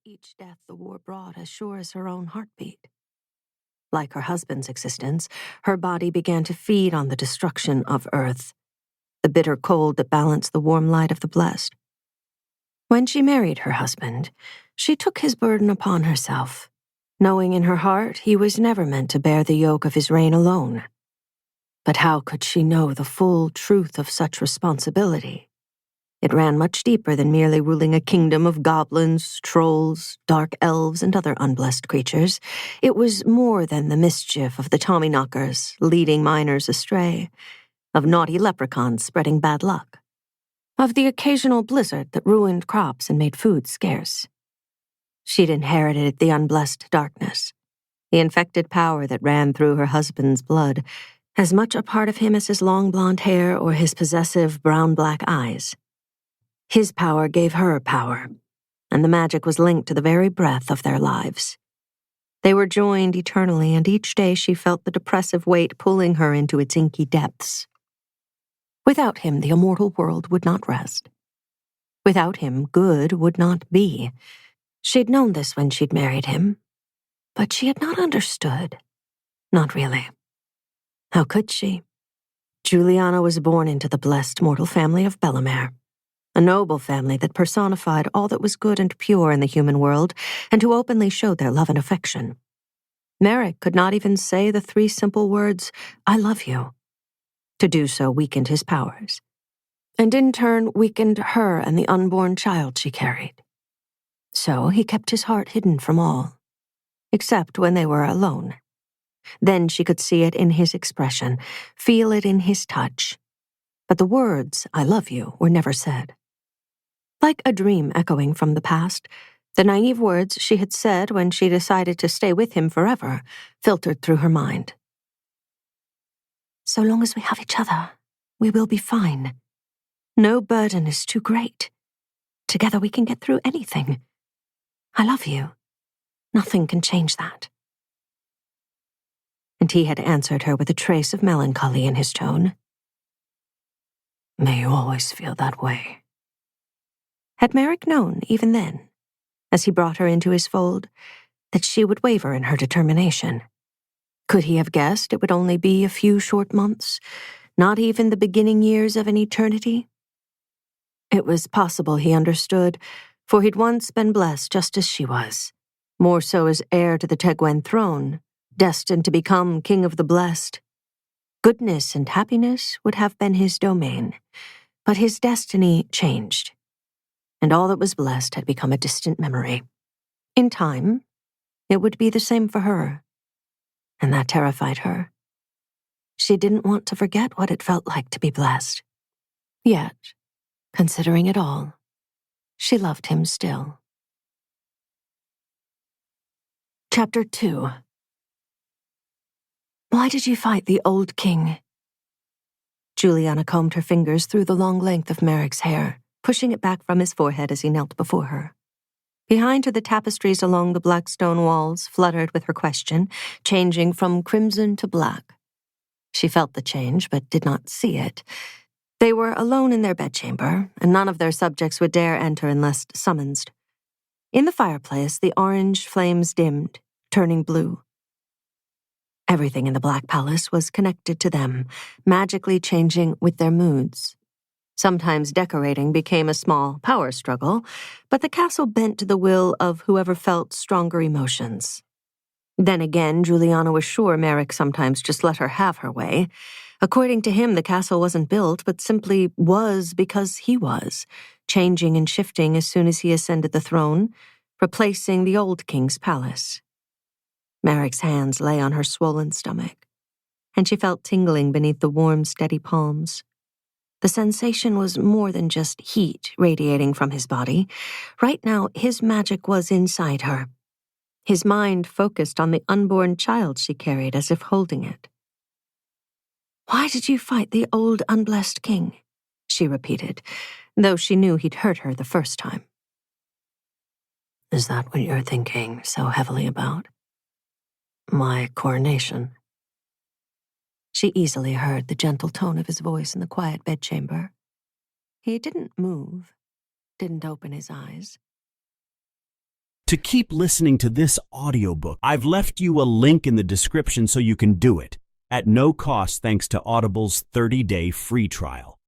each death the war brought as sure as her own heartbeat. Like her husband's existence, her body began to feed on the destruction of Earth, the bitter cold that balanced the warm light of the blessed. When she married her husband, she took his burden upon herself, knowing in her heart he was never meant to bear the yoke of his reign alone. But how could she know the full truth of such responsibility? It ran much deeper than merely ruling a kingdom of goblins, trolls, dark elves, and other unblessed creatures. It was more than the mischief of the Tommyknockers leading miners astray, of naughty leprechauns spreading bad luck, of the occasional blizzard that ruined crops and made food scarce. She'd inherited the unblessed darkness, the infected power that ran through her husband's blood, as much a part of him as his long blonde hair or his possessive brown-black eyes. His power gave her power, and the magic was linked to the very breath of their lives. They were joined eternally, and each day she felt the depressive weight pulling her into its inky depths. Without him, the immortal world would not rest. Without him, good would not be. She'd known this when she'd married him, but she had not understood. Not really. How could she? Juliana was born into the blessed mortal family of Bellemare, a noble family that personified all that was good and pure in the human world, and who openly showed their love and affection. Merrick could not even say the 3 simple words, "I love you." To do so weakened his powers, and in turn weakened her and the unborn child she carried. So he kept his heart hidden from all, except when they were alone. Then she could see it in his expression, feel it in his touch. But the words, "I love you," were never said. Like a dream echoing from the past, the naive words she had said when she decided to stay with him forever filtered through her mind. "So long as we have each other, we will be fine. No burden is too great. Together we can get through anything. I love you. Nothing can change that." And he had answered her with a trace of melancholy in his tone. "May you always feel that way." Had Merrick known, even then, as he brought her into his fold, that she would waver in her determination? Could he have guessed it would only be a few short months, not even the beginning years of an eternity? It was possible he understood, for he'd once been blessed just as she was, more so as heir to the Tegwen throne, destined to become king of the blessed. Goodness and happiness would have been his domain, but his destiny changed, and all that was blessed had become a distant memory. In time, it would be the same for her, and that terrified her. She didn't want to forget what it felt like to be blessed. Yet, considering it all, she loved him still. Chapter 2. Why did you fight the old king? Juliana combed her fingers through the long length of Merrick's hair, pushing it back from his forehead as he knelt before her. Behind her, the tapestries along the black stone walls fluttered with her question, changing from crimson to black. She felt the change, but did not see it. They were alone in their bedchamber, and none of their subjects would dare enter unless summoned. In the fireplace, the orange flames dimmed, turning blue. Everything in the Black Palace was connected to them, magically changing with their moods. Sometimes decorating became a small power struggle, but the castle bent to the will of whoever felt stronger emotions. Then again, Juliana was sure Merrick sometimes just let her have her way. According to him, the castle wasn't built, but simply was because he was, changing and shifting as soon as he ascended the throne, replacing the old king's palace. Merrick's hands lay on her swollen stomach, and she felt tingling beneath the warm, steady palms. The sensation was more than just heat radiating from his body. Right now, his magic was inside her. His mind focused on the unborn child she carried as if holding it. "Why did you fight the old unblessed king?" she repeated, though she knew he'd hurt her the first time. "Is that what you're thinking so heavily about? My coronation?" She easily heard the gentle tone of his voice in the quiet bedchamber. He didn't move, didn't open his eyes. To keep listening to this audiobook, I've left you a link in the description so you can do it, at no cost thanks to Audible's 30-day free trial.